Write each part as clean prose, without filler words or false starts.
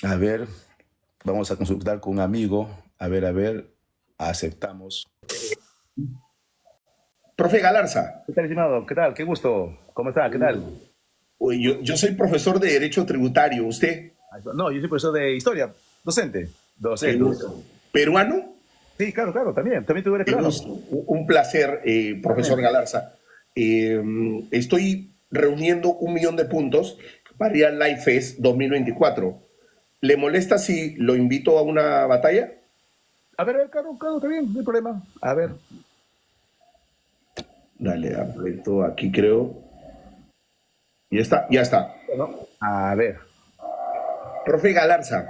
A ver, vamos a consultar con un amigo. A ver, aceptamos. Profe Galarza, ¿Qué tal, estimado? ¿Qué tal? Qué gusto. ¿Cómo está? ¿Qué tal? yo soy profesor de Derecho Tributario. ¿Usted? No, yo soy profesor de historia, docente. Qué Docente. gusto. ¿Peruano? Sí, claro, claro, también. También tú eres Qué peruano. gusto. Un placer, profesor Realmente. Galarza. Estoy reuniendo 1 millón de puntos para ir al Life Fest 2024. ¿Le molesta si lo invito a una batalla? A ver, claro, claro, está bien, no hay problema. A ver, Dale, aprieto aquí creo. Ya está, ya está. bueno, a ver, Profe Galarza,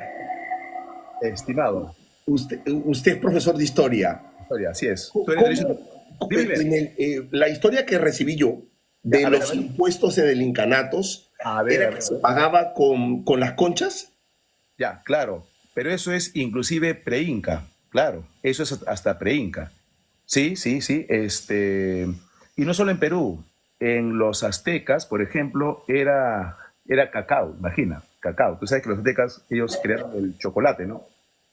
estimado. usted es profesor de historia. Historia, así es. Tú eres derecho. ¿Cómo, Dime, dime. la historia que recibí yo Ya, de a los ver. impuestos en el incanatos A ver, era a que ver. se pagaba con las conchas? Ya, claro. Pero eso es inclusive pre-inca. Claro, eso es hasta pre-inca. Sí, sí, sí. Y no solo en Perú, en los aztecas, por ejemplo, era cacao, imagina, cacao. Tú sabes que los aztecas, ellos crearon el chocolate, ¿no?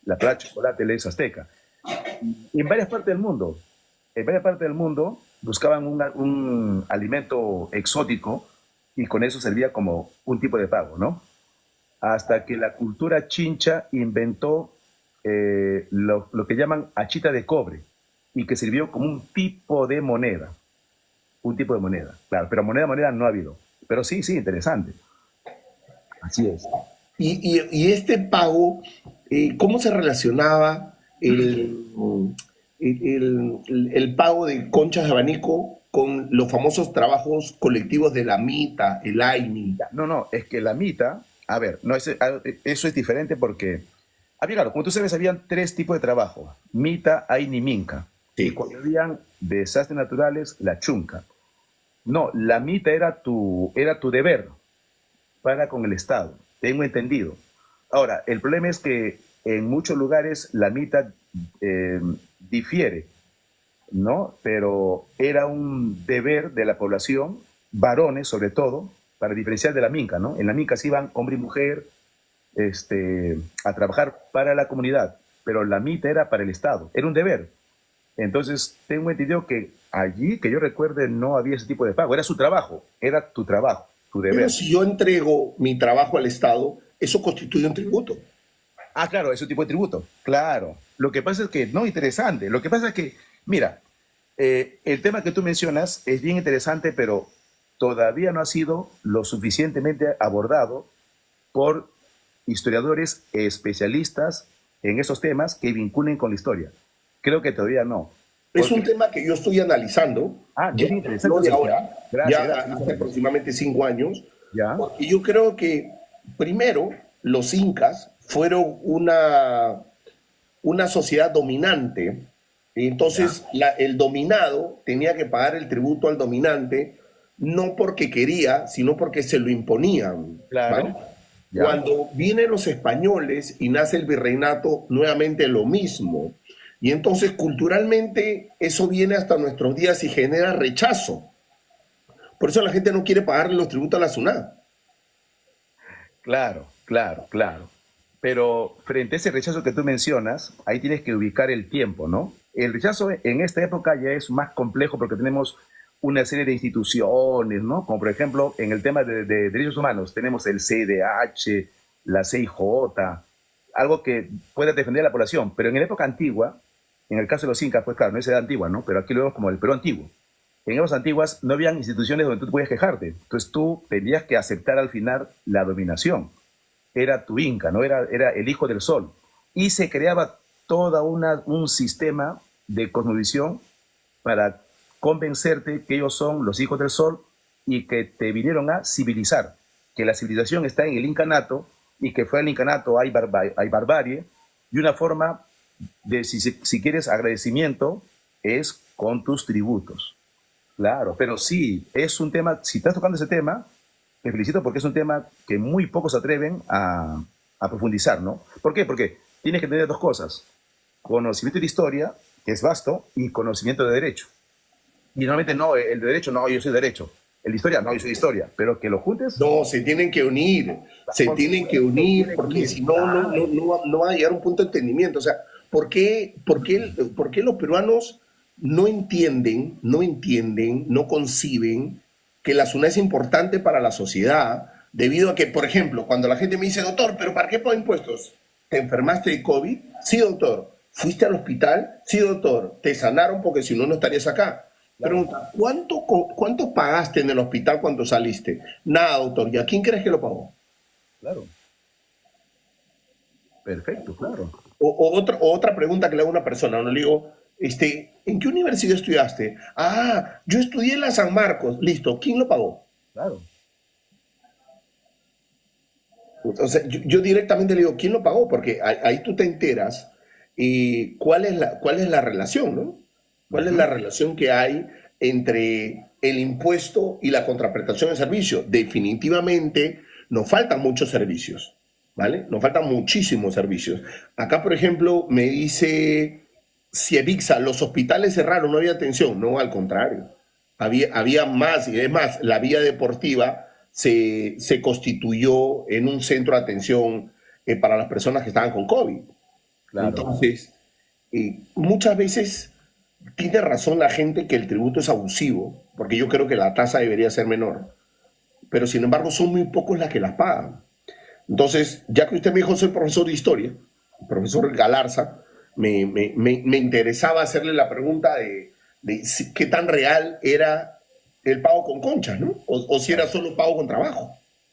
La palabra chocolate le es azteca. Y en varias partes del mundo, en varias partes del mundo buscaban un alimento exótico y con eso servía como un tipo de pago, ¿no? Hasta que la cultura chincha inventó lo que llaman achita de cobre y que sirvió como un tipo de moneda, claro, pero moneda no ha habido. Pero sí, sí, interesante. Así es. Y este pago, ¿cómo se relacionaba el pago de conchas de abanico con los famosos trabajos colectivos de la MITA, el AINI? No, no, es que la mitad, a ver, no, eso es diferente porque, claro, como tú sabes, habían tres tipos de trabajo, mita, aini, minca. Y Sí. cuando habían desastres naturales, la chunca. No, la mita era tu deber, para con el Estado, tengo entendido. Ahora, el problema es que en muchos lugares la mitad eh, difiere, ¿no? Pero era un deber de la población, varones sobre todo, para diferenciar de la minca, ¿no? En la minca sí iban hombre y mujer a trabajar para la comunidad, pero la mitad era para el Estado, era un deber. Entonces, tengo entendido que allí, que yo recuerde, no había ese tipo de pago, era su trabajo, era tu trabajo, tu Pero deber. si yo entrego mi trabajo al Estado, eso constituye un tributo. Ah, claro, es un tipo de tributo. Claro. Lo que pasa es que, no, interesante. Lo que pasa es que, mira, el tema que tú mencionas es bien interesante, pero todavía no ha sido lo suficientemente abordado por historiadores especialistas en esos temas que vinculen con la historia. Creo que todavía no. Es un Porque, tema que yo estoy analizando, es ya, bien interesante, no de entonces. ahora, Gracias, ya gracias, muchas hace gracias. aproximadamente 5 años, Ya, porque yo creo que primero los incas fueron una sociedad dominante, y ya, entonces el dominado tenía que pagar el tributo al dominante, no porque quería, sino porque se lo imponían, claro, ¿vale? ya. Cuando vienen los españoles y nace el virreinato, nuevamente lo mismo. Y entonces culturalmente eso viene hasta nuestros días y genera rechazo. Por eso la gente no quiere pagarle los tributos a la SUNAT. Claro, claro, claro. Pero frente a ese rechazo que tú mencionas, ahí tienes que ubicar el tiempo, ¿no? El rechazo en esta época ya es más complejo porque tenemos una serie de instituciones, ¿no? Como por ejemplo en el tema de derechos humanos tenemos el CIDH, la CIJ, algo que pueda defender a la población. Pero en la época antigua, en el caso de los incas, pues claro, no es edad antigua, ¿no? Pero aquí lo vemos como el Perú antiguo. En épocas antiguas no habían instituciones donde tú te podías quejarte. Entonces tú tenías que aceptar al final la dominación. Era tu inca, ¿no? Era el hijo del sol. Y se creaba toda un sistema de cosmovisión para convencerte que ellos son los hijos del sol y que te vinieron a civilizar, que la civilización está en el incanato y que fue el incanato hay barbarie y una forma de, si quieres agradecimiento, es con tus tributos. Claro, pero sí, es un tema, si estás tocando ese tema, te felicito porque es un tema que muy pocos se atreven a profundizar, ¿no? ¿Por qué? Porque tienes que tener dos cosas, conocimiento de historia, que es vasto, y conocimiento de derecho. Y normalmente no, el de derecho, no, yo soy derecho. El de historia, no, yo soy de historia, pero que lo juntes, No, se por tienen que supuesto, unir, tiene que porque unir. si no, Claro, no va a llegar a un punto de entendimiento. O sea, por qué los peruanos no entienden, no conciben que la SUNA es importante para la sociedad, debido a que, por ejemplo, cuando la gente me dice, doctor, ¿pero para qué pago impuestos? ¿Te enfermaste de COVID? Sí, doctor. ¿Fuiste al hospital? Sí, doctor. ¿Te sanaron? Porque si no, no estarías acá. claro, Pregunta, ¿cuánto pagaste en el hospital cuando saliste? Nada, doctor. ¿Y a quién crees que lo pagó? claro, perfecto, claro, O otra pregunta que le hago a una persona, no le digo, ¿en qué universidad estudiaste? Ah, yo estudié en la San Marcos. Listo, ¿quién lo pagó? claro. Entonces, yo directamente le digo, ¿quién lo pagó? Porque ahí tú te enteras cuál es la relación, ¿no? ¿Cuál es la Ujú, relación que hay entre el impuesto y la contraprestación de servicio? Definitivamente nos faltan muchos servicios, ¿vale? Nos faltan muchísimos servicios. Acá, por ejemplo, me dice Cievixa, los hospitales cerraron, no había atención. No, al contrario. Había más, y es más, la vía deportiva se constituyó en un centro de atención para las personas que estaban con COVID. claro. Entonces, muchas veces tiene razón la gente que el tributo es abusivo, porque yo creo que la tasa debería ser menor, pero sin embargo son muy pocos las que las pagan. Entonces, ya que usted me dijo soy profesor de historia, profesor Galarza, me interesaba hacerle la pregunta de qué tan real era el pago con conchas, ¿no? O si era Claro. solo pago con trabajo.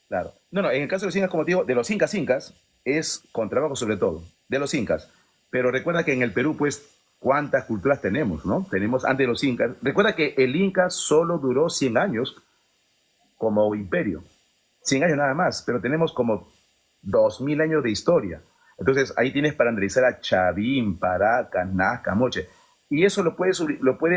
Claro. No, no, en el caso de los incas, como te digo, de los incas es con trabajo sobre todo, de los incas. Pero recuerda que en el Perú, pues, cuántas culturas tenemos, ¿no? Tenemos antes de los incas. Recuerda que el Inca solo duró 100 años como imperio. 100 años nada más, pero tenemos como 2000 años de historia. Entonces, ahí tienes para analizar a Chavín, Paraca, Nazca, Moche. Y eso lo puedes,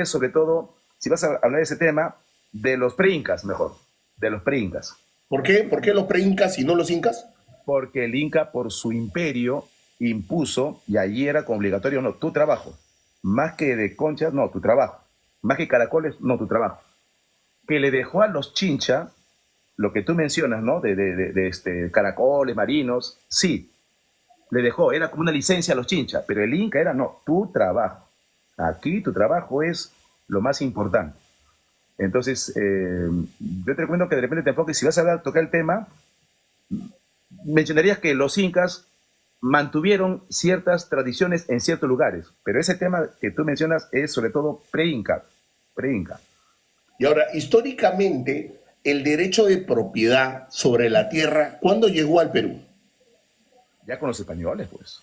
sobre todo, si vas a hablar de ese tema, de los pre-incas, mejor, de los pre-incas. ¿Por qué? ¿Por qué los pre-incas y no los incas? Porque el Inca por su imperio impuso, y allí era como obligatorio, no, tu trabajo, más que de conchas, no, tu trabajo, más que caracoles, no, tu trabajo, que le dejó a los chincha, lo que tú mencionas, ¿no? De caracoles, marinos, sí, le dejó, era como una licencia a los chincha, pero el Inca era, no, tu trabajo, aquí tu trabajo es lo más importante. Entonces, yo te recomiendo que de repente te enfoques, si vas a tocar el tema, mencionarías que los incas mantuvieron ciertas tradiciones en ciertos lugares, pero ese tema que tú mencionas es sobre todo pre-inca, pre-inca, Y ahora, históricamente, el derecho de propiedad sobre la tierra, ¿cuándo llegó al Perú? ya con los españoles, pues,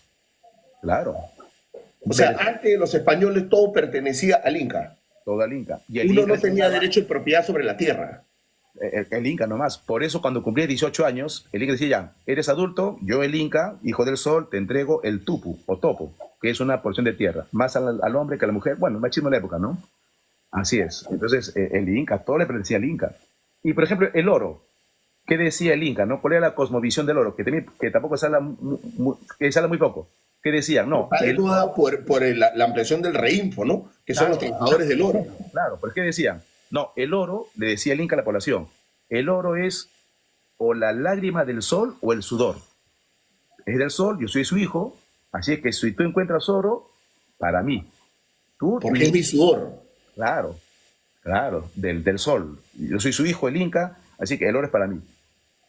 claro, O sea, del, antes de los españoles todo pertenecía al Inca. todo el inca, y el Uno inca no tenía enseñaba, derecho de propiedad sobre la tierra. el inca nomás, por eso cuando cumplía 18 años, el inca decía ya, eres adulto, yo el inca, hijo del sol, te entrego el tupu o topo, que es una porción de tierra, más al hombre que a la mujer, bueno, machismo en la época, ¿no? Así es. Entonces, el Inca, todo le pertenecía al Inca. Y, por ejemplo, el oro. ¿Qué decía el Inca? ¿No? ¿Cuál era la cosmovisión del oro? Que tampoco se habla, que se habla muy poco. ¿Qué decían? No, Está de el oro. moda por la ampliación del reinfo, ¿no? Que son los Claro, trabajadores del oro. claro. ¿Por qué decían? No, el oro, le decía el Inca a la población, el oro es o la lágrima del sol o el sudor. Es del sol, yo soy su hijo, así es que si tú encuentras oro, para mí. Tú, Porque es mi sudor. claro, claro, del sol. Yo soy su hijo, el Inca, así que el oro es para mí.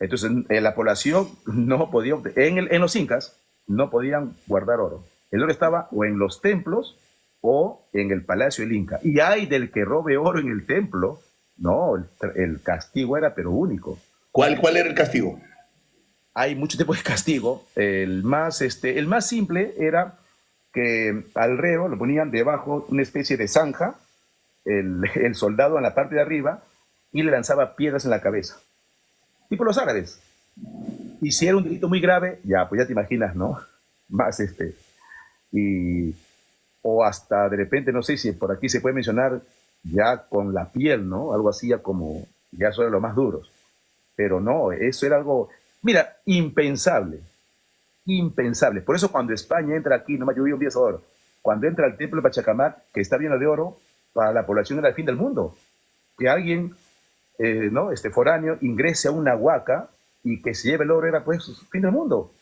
Entonces, la población no podía, en los incas, no podían guardar oro. El oro estaba o en los templos o en el palacio del Inca. Y hay del que robe oro en el templo, no, el castigo era pero único. ¿Cuál era el castigo? Hay muchos tipos de castigo. El más simple era que al reo lo ponían debajo una especie de zanja, el soldado en la parte de arriba, y le lanzaba piedras en la cabeza. Tipo los árabes. Y si era un delito muy grave, ya, pues ya te imaginas, ¿no? Más y, o hasta de repente, no sé si por aquí se puede mencionar ya con la piel, ¿no? Algo así ya como, ya son los más duros. Pero no, eso era algo, mira, impensable, impensable. Por eso cuando España entra aquí, nomás yo vi un día de oro, cuando entra al templo de Pachacamac, que está lleno de oro, para la población era el fin del mundo. Que alguien ¿no? Foráneo ingrese a una huaca y que se lleve el oro era pues fin del mundo.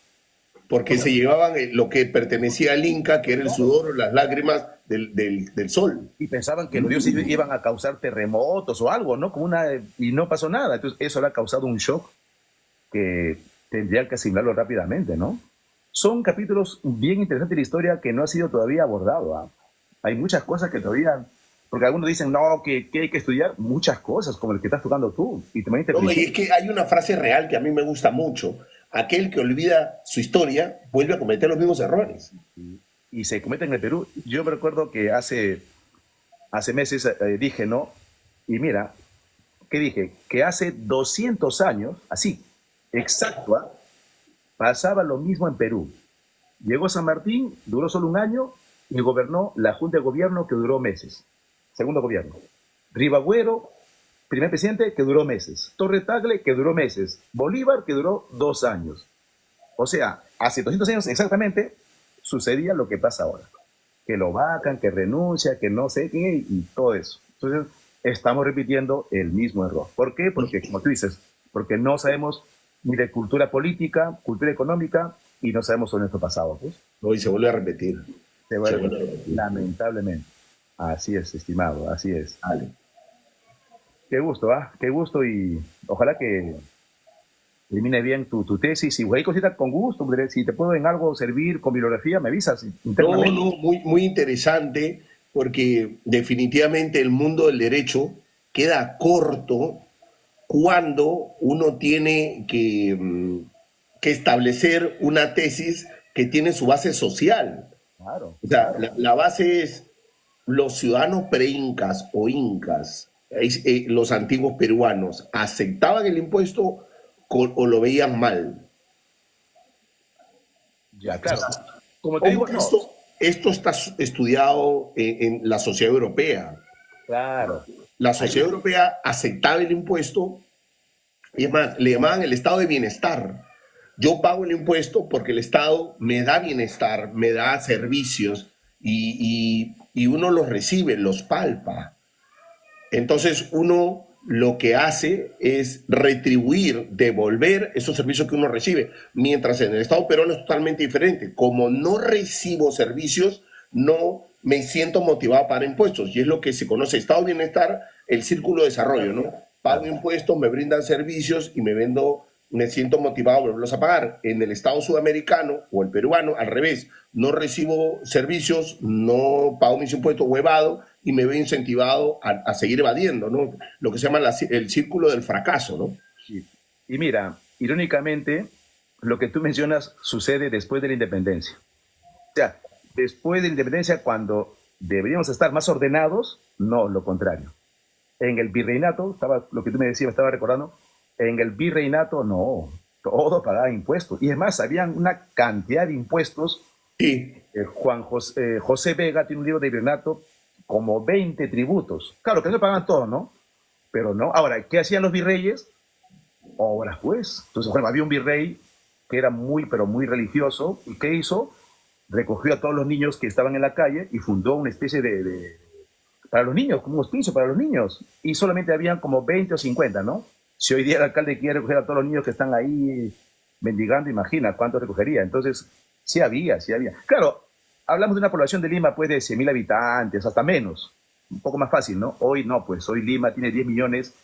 Porque se llevaban lo que pertenecía al Inca, que era el Claro. sudor, las lágrimas del sol. Y pensaban que los dioses iban a causar terremotos o algo, ¿no? Y no pasó nada. Entonces eso le ha causado un shock que tendrían que asimilarlo rápidamente, ¿no? Son capítulos bien interesantes de la historia que no ha sido todavía abordado. ¿Ah? Hay muchas cosas que todavía, porque algunos dicen, no, que hay que estudiar muchas cosas, como el que estás tocando tú, y te No, y es que hay una frase real que a mí me gusta mucho. Aquel que olvida su historia vuelve a cometer los mismos errores. y se cometen en el Perú. Yo me recuerdo que hace meses dije, ¿no? Y mira, ¿qué dije? Que hace 200 años, así, exacto, ¿ah? Pasaba lo mismo en Perú. Llegó San Martín, duró solo un año y gobernó la Junta de Gobierno que duró meses. Segundo gobierno. Ribagüero, primer presidente que duró meses. Torre Tagle que duró meses. Bolívar que duró 2 años. O sea, hace 200 años exactamente sucedía lo que pasa ahora. Que lo vacan, que renuncia, que no sé qué y todo eso. Entonces, estamos repitiendo el mismo error. ¿Por qué? Porque, como tú dices, porque no sabemos ni de cultura política, cultura económica y no sabemos sobre nuestro pasado. Pues. ¿No? Y se vuelve a repetir. Se Se vuelve, vuelve a repetir. lamentablemente. Así es, estimado, así es. Vale. Qué gusto, ¿ah? Qué gusto y ojalá que elimine bien tu tesis. Y hay cositas con gusto, si te puedo en algo servir con bibliografía, me avisas No, internamente. no, muy, muy interesante porque definitivamente el mundo del derecho queda corto cuando uno tiene que establecer una tesis que tiene su base social. Claro, O sea, claro. la base es los ciudadanos pre-incas o incas, los antiguos peruanos, ¿aceptaban el impuesto o lo veían mal? Ya, claro. Como te Ojo digo, que no. esto está estudiado en la sociedad europea. Claro. La Ahí, sociedad europea aceptaba el impuesto y es más, le llamaban el estado de bienestar. Yo pago el impuesto porque el Estado me da bienestar, me da servicios y uno los recibe, los palpa. Entonces uno lo que hace es retribuir, devolver esos servicios que uno recibe, mientras en el Estado peruano es totalmente diferente. Como no recibo servicios, no me siento motivado para impuestos y es lo que se conoce Estado de Bienestar, el círculo de desarrollo, ¿no? Pago claro. impuestos, me brindan servicios y me siento motivado a volverlos a pagar. En el Estado sudamericano o el peruano, al revés, no recibo servicios, no pago mis impuestos o evado y me veo incentivado a seguir evadiendo, ¿no? Lo que se llama el círculo del fracaso, ¿no? Y mira, irónicamente, lo que tú mencionas sucede después de la independencia. O sea, después de la independencia, cuando deberíamos estar más ordenados, no, lo contrario. En el virreinato, lo que tú me decías, me estaba recordando, en el virreinato no, todo pagaba impuestos. Y es más, habían una cantidad de impuestos. Sí, José Vega tiene un libro de virreinato, como 20 tributos. Claro que no pagaban todo, ¿no? Pero no. Ahora, ¿qué hacían los virreyes? Obras, pues. Entonces, bueno, había un virrey que era muy, pero muy religioso. ¿Y qué hizo? Recogió a todos los niños que estaban en la calle y fundó una especie para los niños, como un hospicio para los niños. Y solamente habían como 20 o 50, ¿no? Si hoy día el alcalde quiere recoger a todos los niños que están ahí mendigando, imagina cuánto recogería. Entonces, sí había, sí había. Claro, hablamos de una población de Lima, pues, de 100.000 habitantes, hasta menos. Un poco más fácil, ¿no? Hoy no, pues, hoy Lima tiene 10 millones,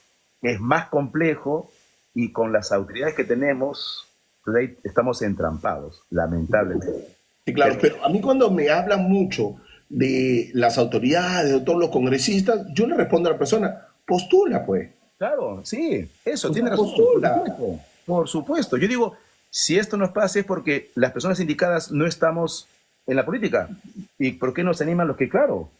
es más complejo y con las autoridades que tenemos, pues ahí estamos entrampados, lamentablemente. sí, claro, pero a mí cuando me hablan mucho de las autoridades, de todos los congresistas, yo le respondo a la persona, postula pues, Claro, sí, eso, o tiene sea, razón, por postula. supuesto. Por supuesto. Yo digo, si esto nos pasa es porque las personas indicadas no estamos en la política. ¿Y por qué nos animan los que, claro,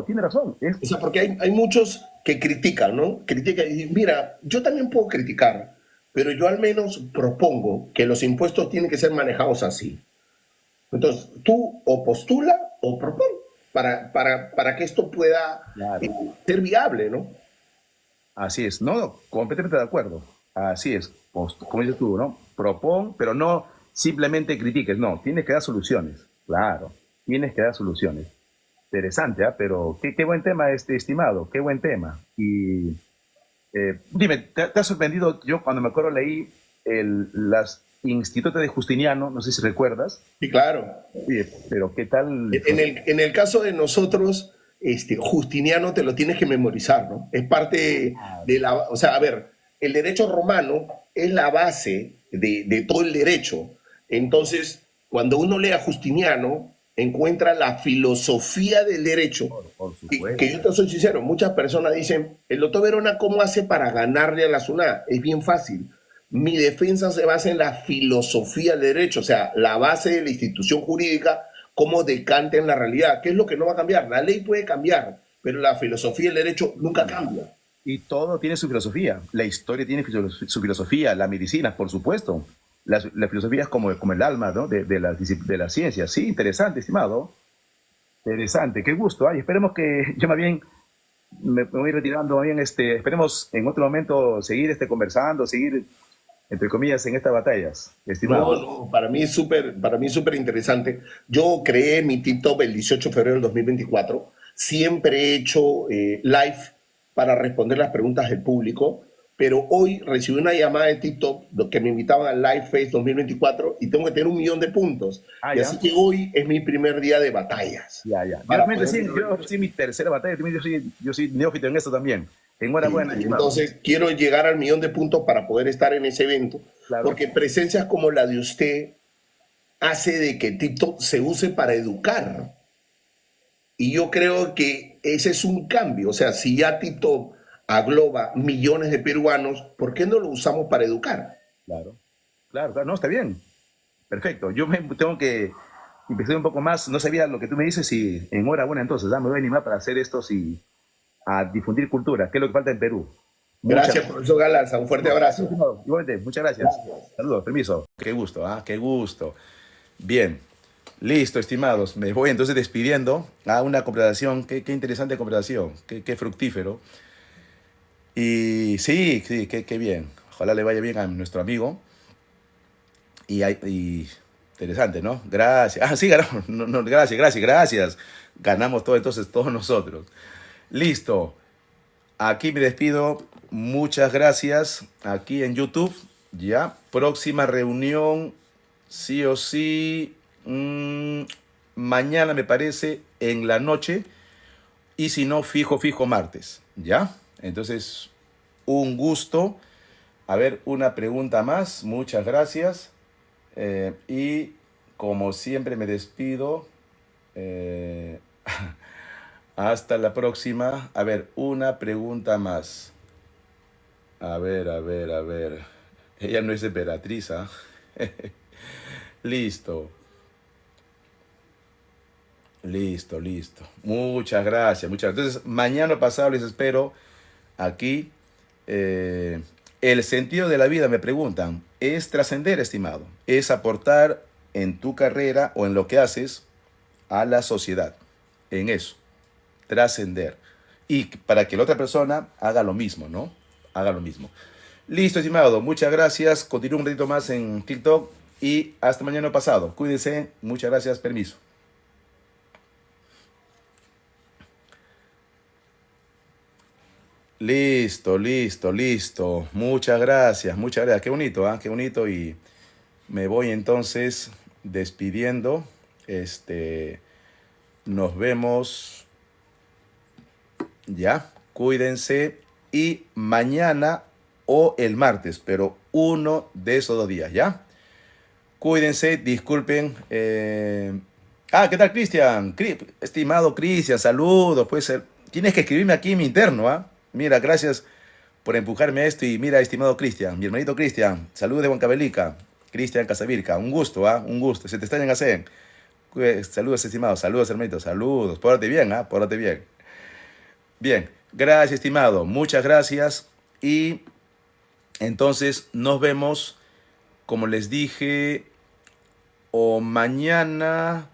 tiene razón. O sea, porque hay muchos que critican, ¿no? Critican y dicen, mira, yo también puedo criticar, pero yo al menos propongo que los impuestos tienen que ser manejados así. Entonces, tú o postula o propon para que esto pueda Claro, ser viable, ¿no? así es. No, no, completamente de acuerdo. Así es. Como dices tú, ¿no? Propon, pero no simplemente critiques, no, tienes que dar soluciones. Claro, tienes que dar soluciones. Interesante, ¿ah? Pero qué buen tema estimado, qué buen tema. Y Dime, ¿te ha sorprendido? Yo cuando me acuerdo leí las Institutos de Justiniano, no sé si recuerdas. Sí, claro. Oye, pero ¿qué tal? En el caso de nosotros, Justiniano te lo tienes que memorizar, ¿no? Es parte de la, o sea, a ver, el derecho romano es la base de todo el derecho. Entonces, cuando uno lee a Justiniano, encuentra la filosofía del derecho. Por Que yo te supuesto. soy sincero, muchas personas dicen, el doctor Verona, ¿cómo hace para ganarle a la SUNA? Es bien fácil. Mi defensa se basa en la filosofía del derecho, o sea, la base de la institución jurídica, cómo decanta en la realidad. ¿Qué es lo que no va a cambiar? La ley puede cambiar, pero la filosofía del derecho nunca cambia. Y todo tiene su filosofía. La historia tiene su filosofía, la medicina, por supuesto. La filosofía es como el alma, ¿no? De la ciencia. Sí, interesante, estimado. Interesante, qué gusto. Ay, esperemos que yo más bien me voy retirando, más bien esperemos en otro momento seguir conversando, seguir, entre comillas, en estas batallas, No, estimado. no, para mí es súper interesante. Yo creé mi TikTok el 18 de febrero del 2024. Siempre he hecho live para responder las preguntas del público, pero hoy recibí una llamada de TikTok que me invitaban al Live Face 2024 y tengo que tener 1 millón de puntos. Ah, Y ya, así que hoy es mi primer día de batallas ya, ya. Yo para también poder recién, tener yo récord. recién mi tercera batalla, yo soy neófito en esto también. Sí, Enhorabuena, y estimado. entonces quiero llegar al 1 millón de puntos para poder estar en ese evento, Claro. porque presencias como la de usted hace de que TikTok se use para educar. Y yo creo que ese es un cambio. O sea, si ya TikTok agloba millones de peruanos, ¿por qué no lo usamos para educar? Claro, claro, claro, no, está bien. Perfecto. Yo me tengo que investigar un poco más. No sabía lo que tú me dices y enhorabuena entonces. Me voy a animar para hacer esto y a difundir cultura, que es lo que falta en Perú. Muchas Gracias, profesor Galarza. Un fuerte Sí, abrazo. estimado. Igualmente, muchas gracias. Saludos, permiso. Qué gusto, qué gusto. Bien, listo, estimados. Me voy entonces despidiendo a una conversación. Qué interesante conversación, qué fructífero. Y sí, sí, qué bien. Ojalá le vaya bien a nuestro amigo. Y interesante, ¿no? Gracias. Ah, sí, ganamos. No, no, gracias, gracias, gracias. Ganamos todo, entonces, todos nosotros. Listo. Aquí me despido. Muchas gracias. Aquí en YouTube. Ya. Próxima reunión. Sí o sí. Mañana me parece en la noche. Y si no, fijo martes. ¿Ya? Entonces, un gusto. A ver, una pregunta más. Muchas gracias. Y como siempre me despido. eh, hasta la próxima. A ver, una pregunta más. A ver, a ver, a ver. Ella no es emperatriz, ¿ah? Listo, listo, listo. Muchas gracias, muchas gracias. Entonces, mañana pasado les espero aquí. Eh, el sentido de la vida, me preguntan, es trascender, estimado. Es aportar en tu carrera o en lo que haces a la sociedad. En eso, trascender. Y para que la otra persona haga lo mismo, ¿no? Haga lo mismo. Listo, estimado. Muchas gracias. Continúo un ratito más en TikTok y hasta mañana pasado. Cuídense. Muchas gracias. Permiso. Listo, listo, listo. Muchas gracias, muchas gracias. Qué bonito, ¿ah? Qué bonito. Y me voy entonces despidiendo. Nos vemos ya. Cuídense. Y mañana o el martes, pero uno de esos 2 días, ¿ya? Cuídense, disculpen. ¿Qué tal, Cristian? Estimado Cristian, saludos. Pues tienes que escribirme aquí en mi interno, ¿ah? Mira, gracias por empujarme a esto. Y mira, estimado Cristian, mi hermanito Cristian, saludos de Huancavelica, Cristian Casavirca. Un gusto, ¿ah? Un gusto. Se te extrañan hacer. Saludos, estimado. Saludos, hermanito. Saludos. Pórtate bien, ¿ah? Pórtate bien. Bien. Gracias, estimado. Muchas gracias. Y entonces nos vemos, como les dije, o mañana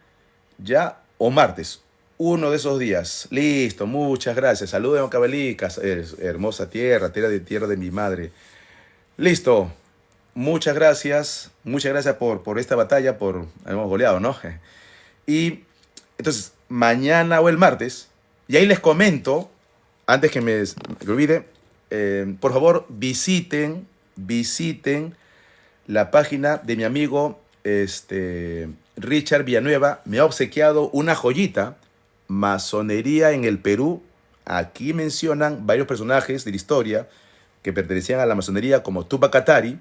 ya o martes. Uno de esos días. Listo, muchas gracias. Saludos de Cabelicas, hermosa tierra, tierra de mi madre. Listo. Muchas gracias por esta batalla, hemos goleado, ¿no? Y entonces, mañana o el martes, y ahí les comento, antes que me olvide, por favor, visiten la página de mi amigo Richard Villanueva. Me ha obsequiado una joyita, Masonería en el Perú. Aquí mencionan varios personajes de la historia que pertenecían a la masonería, como Tupac Katari.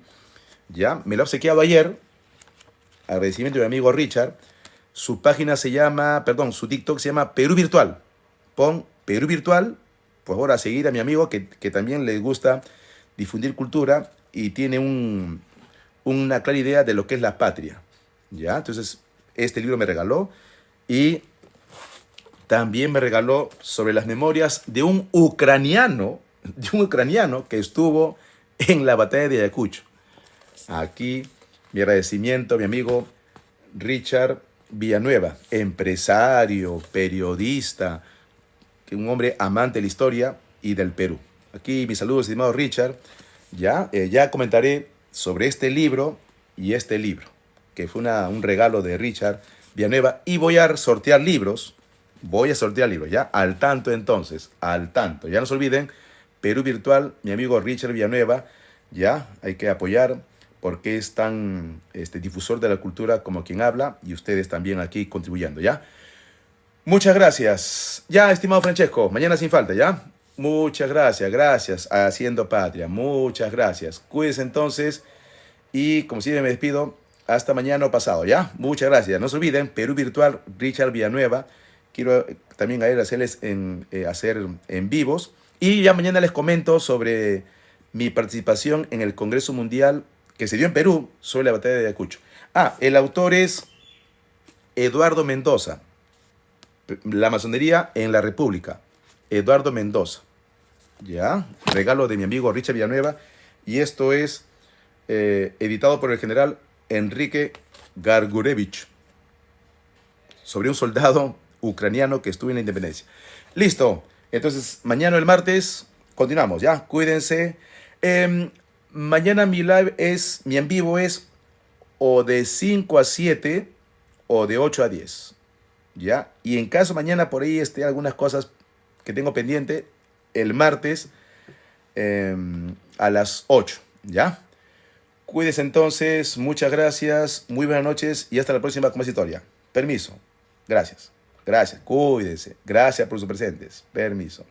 Ya, me lo ha obsequiado ayer. Agradecimiento de mi amigo Richard. Su página se llama, perdón, su TikTok se llama Perú Virtual. Pon Perú Virtual, por favor, a seguir a mi amigo que también le gusta difundir cultura y tiene una clara idea de lo que es la patria. ¿Ya? Entonces, este libro me regaló y también me regaló sobre las memorias de un ucraniano que estuvo en la batalla de Ayacucho. Aquí mi agradecimiento a mi amigo Richard Villanueva, empresario, periodista, un hombre amante de la historia y del Perú. Aquí mis saludos, estimado Richard. Ya comentaré sobre este libro y este libro, que fue un regalo de Richard Villanueva. Y voy a sortear libros. Ya, al tanto entonces, al tanto. Ya no se olviden, Perú Virtual, mi amigo Richard Villanueva. Ya, hay que apoyar porque es tan difusor de la cultura como quien habla, y ustedes también aquí contribuyendo, ¿ya? Muchas gracias. Ya, estimado Francesco, mañana sin falta, ¿ya? Muchas gracias a Haciendo Patria, muchas gracias. Cuídense entonces y como siempre me despido, hasta mañana o pasado, ¿ya? Muchas gracias. No se olviden, Perú Virtual, Richard Villanueva. Quiero también a él hacerles hacer en vivos. Y ya mañana les comento sobre mi participación en el Congreso Mundial que se dio en Perú sobre la batalla de Ayacucho. El autor es Eduardo Mendoza. La masonería en la República. Eduardo Mendoza. Ya, regalo de mi amigo Richard Villanueva. Y esto es editado por el general Enrique Gargurevich, sobre un soldado ucraniano que estuvo en la independencia. Listo. Entonces, mañana el martes continuamos, ¿ya? Cuídense. Mañana mi en vivo es o de 5 a 7 o de 8 a 10, ¿ya? Y en caso mañana por ahí algunas cosas que tengo pendiente, el martes a las 8, ¿ya? Cuídense entonces, muchas gracias, muy buenas noches y hasta la próxima con más historia. Permiso. Gracias, cuídense. Gracias por sus presentes. Permiso.